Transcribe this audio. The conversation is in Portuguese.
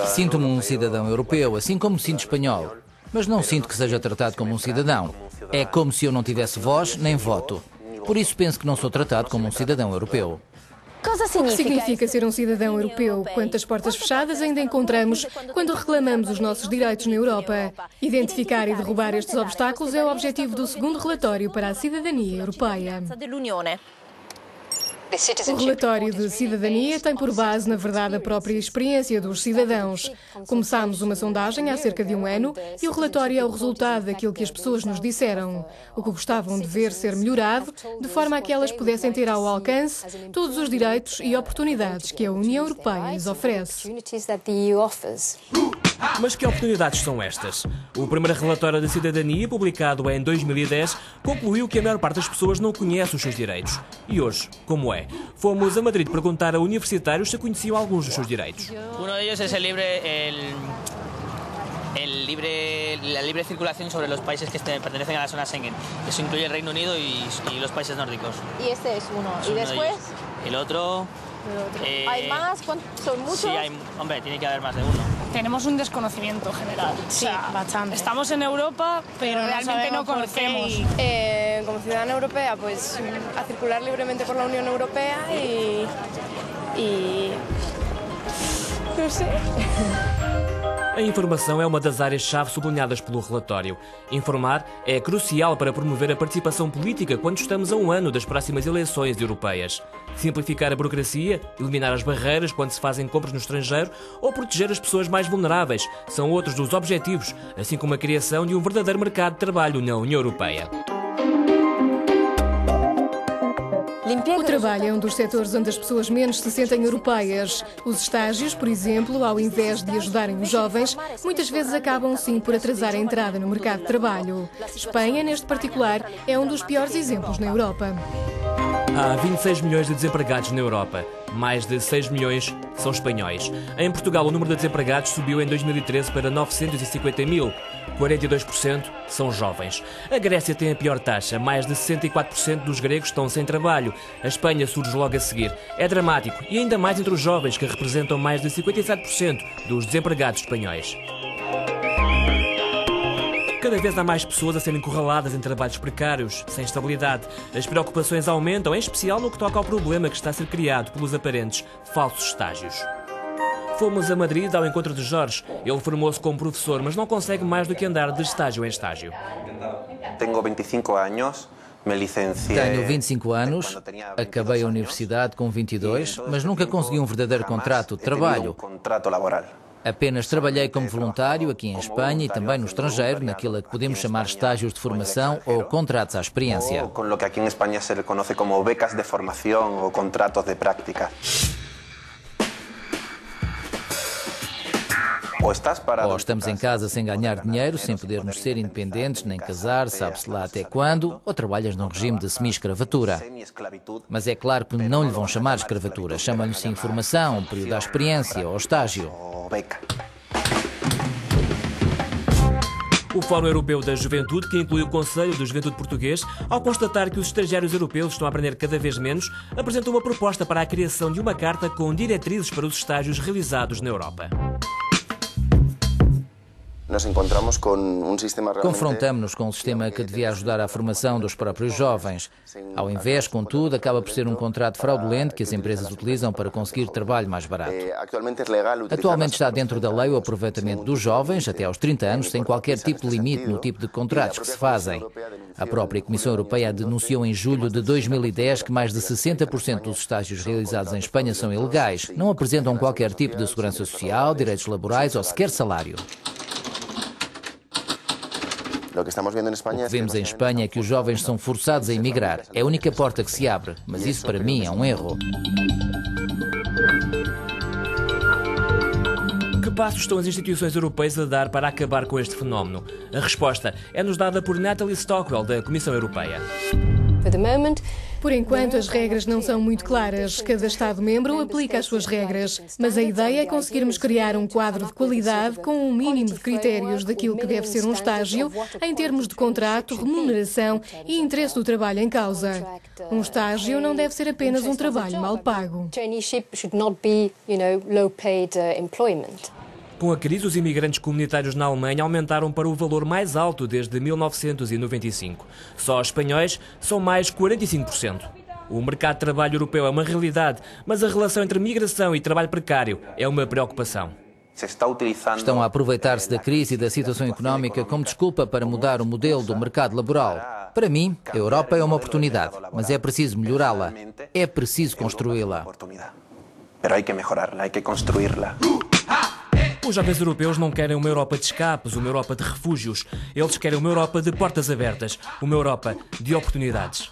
Sinto-me um cidadão europeu, assim como me sinto espanhol. Mas não sinto que seja tratado como um cidadão. É como se eu não tivesse voz nem voto. Por isso penso que não sou tratado como um cidadão europeu. O que significa ser um cidadão europeu? Quantas portas fechadas ainda encontramos quando reclamamos os nossos direitos na Europa? Identificar e derrubar estes obstáculos é o objetivo do segundo relatório para a cidadania europeia. O relatório de cidadania tem por base, na verdade, a própria experiência dos cidadãos. Começámos uma sondagem há cerca de um ano e o relatório é o resultado daquilo que as pessoas nos disseram, o que gostavam de ver ser melhorado, de forma a que elas pudessem ter ao alcance todos os direitos e oportunidades que a União Europeia lhes oferece. Mas que oportunidades são estas? O primeiro relatório da cidadania, publicado em 2010, concluiu que a maior parte das pessoas não conhece os seus direitos. E hoje, como é? Fomos a Madrid perguntar a universitários se conheciam alguns dos seus direitos. Um deles é la libre circulación sobre los países que pertenecen a la zona Schengen. Eso incluye el Reino Unido y los países nórdicos. Y este es uno. ¿Y después? El otro... ¿Hay más? ¿Son muchos? Sí, hombre, tiene que haber más de uno. Tenemos un desconocimiento general. Sí, bastante. Estamos en Europa, pero realmente no conocemos. Como ciudadana europea, pues a circular libremente por la Unión Europea y... no sé. A informação é uma das áreas-chave sublinhadas pelo relatório. Informar é crucial para promover a participação política quando estamos a um ano das próximas eleições europeias. Simplificar a burocracia, eliminar as barreiras quando se fazem compras no estrangeiro ou proteger as pessoas mais vulneráveis são outros dos objetivos, assim como a criação de um verdadeiro mercado de trabalho na União Europeia. O trabalho é um dos setores onde as pessoas menos se sentem europeias. Os estágios, por exemplo, ao invés de ajudarem os jovens, muitas vezes acabam sim por atrasar a entrada no mercado de trabalho. Espanha, neste particular, é um dos piores exemplos na Europa. Há 26 milhões de desempregados na Europa. Mais de 6 milhões são espanhóis. Em Portugal, o número de desempregados subiu em 2013 para 950 mil. 42% são jovens. A Grécia tem a pior taxa. Mais de 64% dos gregos estão sem trabalho. A Espanha surge logo a seguir. É dramático, e ainda mais entre os jovens, que representam mais de 57% dos desempregados espanhóis. Cada vez há mais pessoas a serem encurraladas em trabalhos precários, sem estabilidade. As preocupações aumentam, em especial no que toca ao problema que está a ser criado pelos aparentes falsos estágios. Fomos a Madrid ao encontro de Jorge. Ele formou-se como professor, mas não consegue mais do que andar de estágio em estágio. Tenho 25 anos, acabei a universidade com 22, mas nunca consegui um verdadeiro contrato de trabalho. Apenas trabalhei como voluntário aqui em Espanha e também no estrangeiro, naquilo a que podemos chamar estágios de formação ou contratos à experiência. Com o que aqui em Espanha se conhece como becas de formação ou contratos de prática. Ou estamos em casa sem ganhar dinheiro, sem podermos ser independentes, nem casar, sabe-se lá até quando, ou trabalhas num regime de semi-escravatura. Mas é claro que não lhe vão chamar escravatura, chamam-lhe sim formação, período à experiência ou estágio. O Fórum Europeu da Juventude, que inclui o Conselho de Juventude Português, ao constatar que os estagiários europeus estão a aprender cada vez menos, apresentou uma proposta para a criação de uma carta com diretrizes para os estágios realizados na Europa. Confrontamos-nos com um sistema que devia ajudar à formação dos próprios jovens. Ao invés, contudo, acaba por ser um contrato fraudulento que as empresas utilizam para conseguir trabalho mais barato. Atualmente está dentro da lei o aproveitamento dos jovens até aos 30 anos, sem qualquer tipo de limite no tipo de contratos que se fazem. A própria Comissão Europeia denunciou em julho de 2010 que mais de 60% dos estágios realizados em Espanha são ilegais, não apresentam qualquer tipo de segurança social, direitos laborais ou sequer salário. O que vemos em Espanha é que os jovens são forçados a emigrar. É a única porta que se abre, mas isso para mim é um erro. Que passos estão as instituições europeias a dar para acabar com este fenómeno? A resposta é-nos dada por Natalie Stockwell, da Comissão Europeia. Por enquanto, as regras não são muito claras. Cada Estado-membro aplica as suas regras. Mas a ideia é conseguirmos criar um quadro de qualidade com um mínimo de critérios daquilo que deve ser um estágio em termos de contrato, remuneração e interesse do trabalho em causa. Um estágio não deve ser apenas um trabalho mal pago. Com a crise, os imigrantes comunitários na Alemanha aumentaram para o valor mais alto desde 1995. Só os espanhóis são mais 45%. O mercado de trabalho europeu é uma realidade, mas a relação entre migração e trabalho precário é uma preocupação. Estão a aproveitar-se da crise e da situação económica como desculpa para mudar o modelo do mercado laboral. Para mim, a Europa é uma oportunidade, mas é preciso melhorá-la. É preciso construí-la. Pero hay que mejorarla, hay que construirla. Os jovens europeus não querem uma Europa de escapes, uma Europa de refúgios. Eles querem uma Europa de portas abertas, uma Europa de oportunidades.